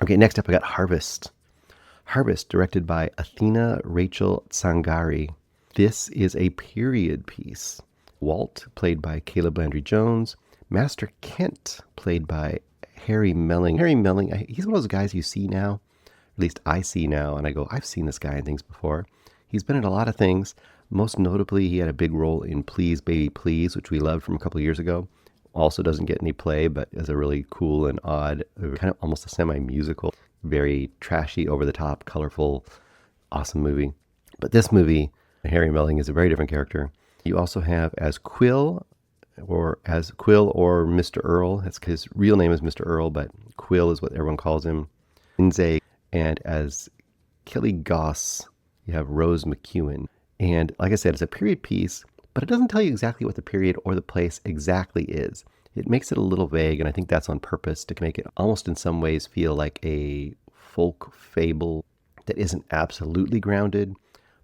Okay, next up I got Harvest. Harvest, directed by Athina Rachel Tsangari. This is a period piece. Walt, played by Caleb Landry Jones. Master Kent, played by Harry Melling. Harry Melling, he's one of those guys you see now, at least I see now, and I go, I've seen this guy in things before. He's been in a lot of things. Most notably, he had a big role in Please Baby Please, which we loved from a couple of years ago. Also doesn't get any play, but is a really cool and odd, kind of almost a semi-musical, very trashy, over-the-top, colorful, awesome movie. But this movie, Harry Melling is a very different character. You also have as Quill or Mr. Earl. His real name is Mr. Earl, but Quill is what everyone calls him. Lindsay. And as Kelly Goss, you have Rose McEwen. And like I said, it's a period piece, but it doesn't tell you exactly what the period or the place exactly is. It makes it a little vague, and I think that's on purpose to make it almost in some ways feel like a folk fable that isn't absolutely grounded,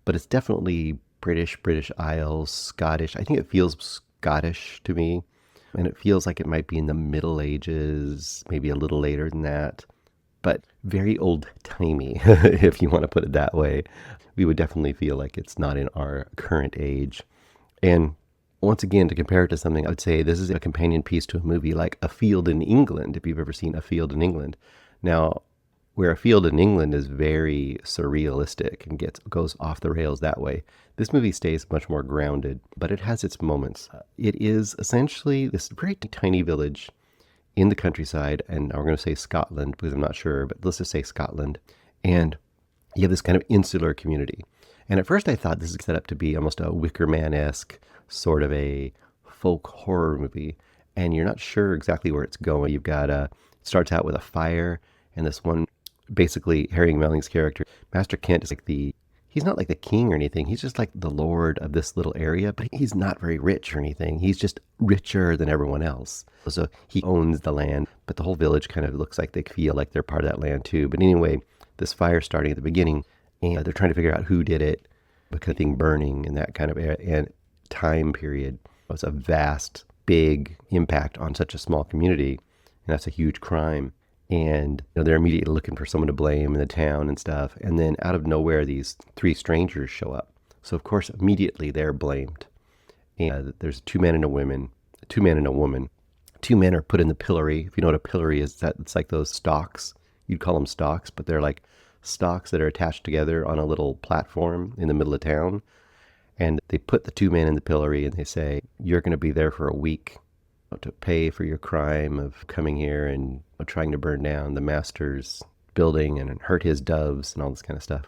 but it's definitely British Isles, Scottish. I think it feels Scottish to me, and it feels like it might be in the Middle Ages, maybe a little later than that, but very old-timey, if you want to put it that way. We would definitely feel like it's not in our current age. And once again, to compare it to something, I would say this is a companion piece to a movie like A Field in England, if you've ever seen A Field in England. Now, where A Field in England is very surrealistic and goes off the rails that way, this movie stays much more grounded, but it has its moments. It is essentially this very tiny village in the countryside, and we're going to say Scotland because I'm not sure, but let's just say Scotland. And you have this kind of insular community. And at first I thought this is set up to be almost a Wicker Man-esque sort of a folk horror movie, and you're not sure exactly where it's going. You've got it starts out with a fire, and this one, basically Harry Melling's character, Master Kent, is he's not like the king or anything. He's just like the lord of this little area, but he's not very rich or anything. He's just richer than everyone else. So he owns the land, but the whole village kind of looks like they feel like they're part of that land too. But anyway, this fire starting at the beginning, and they're trying to figure out who did it, because thing burning in that kind of and time period was a vast, big impact on such a small community, and that's a huge crime. And they're immediately looking for someone to blame in the town and stuff. And then out of nowhere, these three strangers show up. So of course, immediately they're blamed. And there's two men and a woman. Two men are put in the pillory. If you know what a pillory is, it's like those stalks. You'd call them stalks, but they're like stalks that are attached together on a little platform in the middle of town. And they put the two men in the pillory and they say, you're going to be there for a week to pay for your crime of coming here and trying to burn down the master's building and hurt his doves and all this kind of stuff.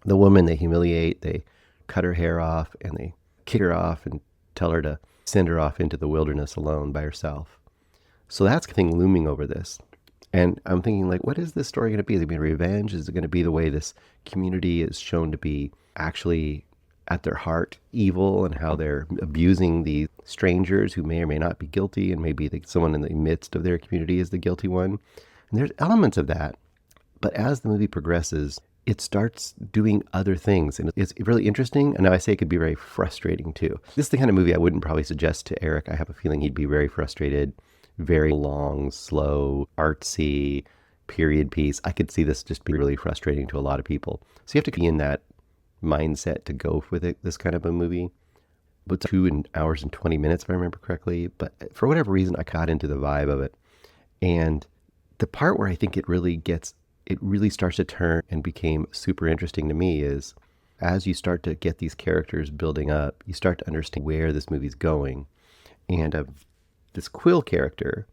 The woman they humiliate, they cut her hair off and they kick her off and tell her to send her off into the wilderness alone by herself. So that's the thing looming over this. And I'm thinking, like, what is this story going to be? Is it going to be revenge? Is it going to be the way this community is shown to be actually at their heart evil, and how they're abusing these strangers who may or may not be guilty, and maybe someone in the midst of their community is the guilty one? And there's elements of that. But as the movie progresses, it starts doing other things, and it's really interesting. And now I say it could be very frustrating too. This is the kind of movie I wouldn't probably suggest to Eric. I have a feeling he'd be very frustrated. Very long, slow, artsy period piece. I could see this just be really frustrating to a lot of people. So you have to be in that mindset to go with this kind of a movie. But 2 hours and 20 minutes, if I remember correctly. But for whatever reason, I caught into the vibe of it. And the part where I think it really starts to turn and became super interesting to me is as you start to get these characters building up, you start to understand where this movie's going. And this Quill character,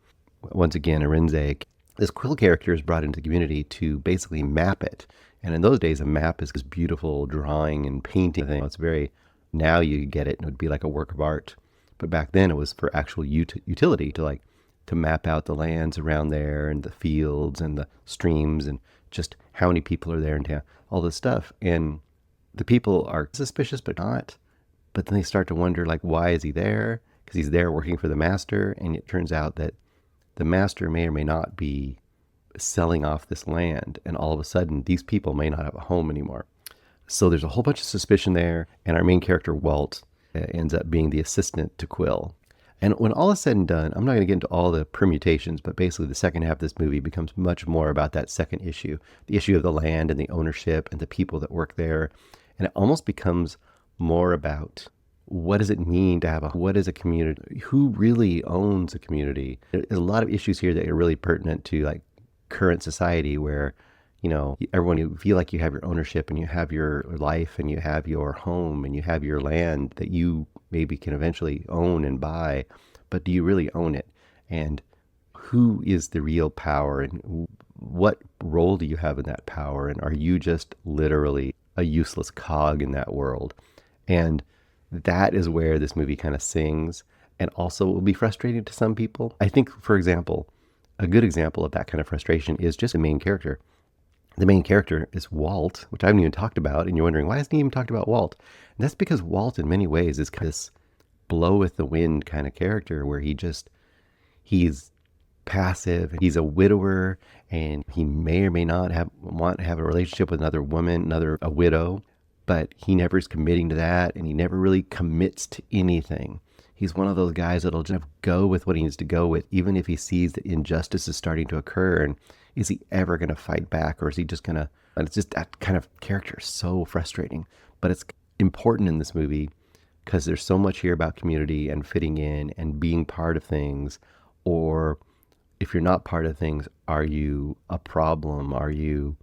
once again, Arinze, this Quill character is brought into the community to basically map it. And in those days, a map is this beautiful drawing and painting thing. It's very, now you get it and it would be like a work of art. But back then it was for actual utility to map out the lands around there and the fields and the streams and just how many people are there in town, all this stuff. And the people are suspicious, but not. But then they start to wonder, like, why is he there? Because he's there working for the master. And it turns out that the master may or may not be selling off this land. And all of a sudden, these people may not have a home anymore. So there's a whole bunch of suspicion there. And our main character, Walt, ends up being the assistant to Quill. And when all is said and done, I'm not going to get into all the permutations, but basically the second half of this movie becomes much more about that second issue, the issue of the land and the ownership and the people that work there. And it almost becomes more about what does it mean to have what is a community? Who really owns a community? There's a lot of issues here that are really pertinent to like current society where, everyone, you feel like you have your ownership and you have your life and you have your home and you have your land that you maybe can eventually own and buy, but do you really own it? And who is the real power and what role do you have in that power? And are you just literally a useless cog in that world? And that is where this movie kind of sings, and also will be frustrating to some people. I think, for example, a good example of that kind of frustration is just the main character. The main character is Walt, which I haven't even talked about, and you're wondering, why hasn't he even talked about Walt? And that's because Walt, in many ways, is kind of this blow with the wind kind of character where he's passive, he's a widower, and he may or may not want to have a relationship with another woman, a widow, but he never is committing to that, and he never really commits to anything. He's one of those guys that'll just go with what he needs to go with, even if he sees that injustice is starting to occur. And is he ever going to fight back, or is he just going to... And it's just that kind of character is so frustrating. But it's important in this movie because there's so much here about community and fitting in and being part of things. Or if you're not part of things, are you a problem? Are you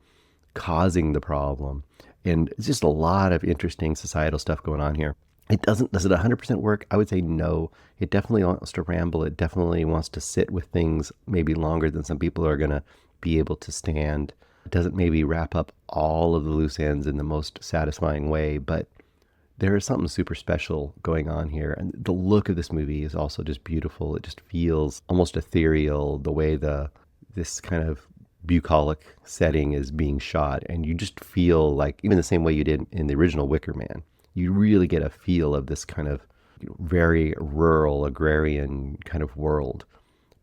causing the problem? And it's just a lot of interesting societal stuff going on here. Does it 100% work? I would say no. It definitely wants to ramble. It definitely wants to sit with things maybe longer than some people are going to be able to stand. It doesn't maybe wrap up all of the loose ends in the most satisfying way, but there is something super special going on here. And the look of this movie is also just beautiful. It just feels almost ethereal, the way this kind of bucolic setting is being shot. And you just feel like, even the same way you did in the original Wicker Man, you really get a feel of this kind of very rural, agrarian kind of world,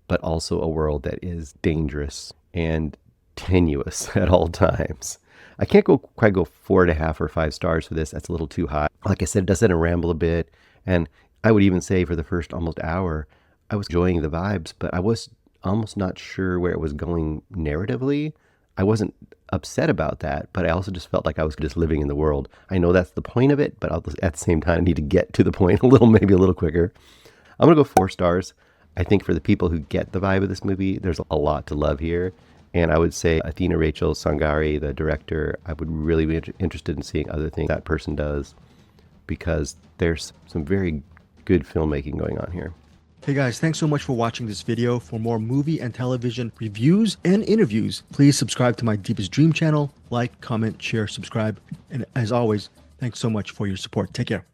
but also a world that is dangerous and tenuous at all times. I can't quite go 4.5 or 5 stars for this. That's a little too high. Like I said, it does set and ramble a bit. And I would even say for the first almost hour, I was enjoying the vibes, but I was almost not sure where it was going narratively. I wasn't upset about that, but I also just felt like I was just living in the world. I know that's the point of it, but at the same time, I need to get to the point maybe a little quicker. I'm going to go 4 stars. I think for the people who get the vibe of this movie, there's a lot to love here. And I would say Athina Rachel Tsangari, the director, I would really be interested in seeing other things that person does, because there's some very good filmmaking going on here. Hey guys, thanks so much for watching this video. For more movie and television reviews and interviews, please subscribe to my Deepest Dream channel. Like, comment, share, subscribe. And as always, thanks so much for your support. Take care.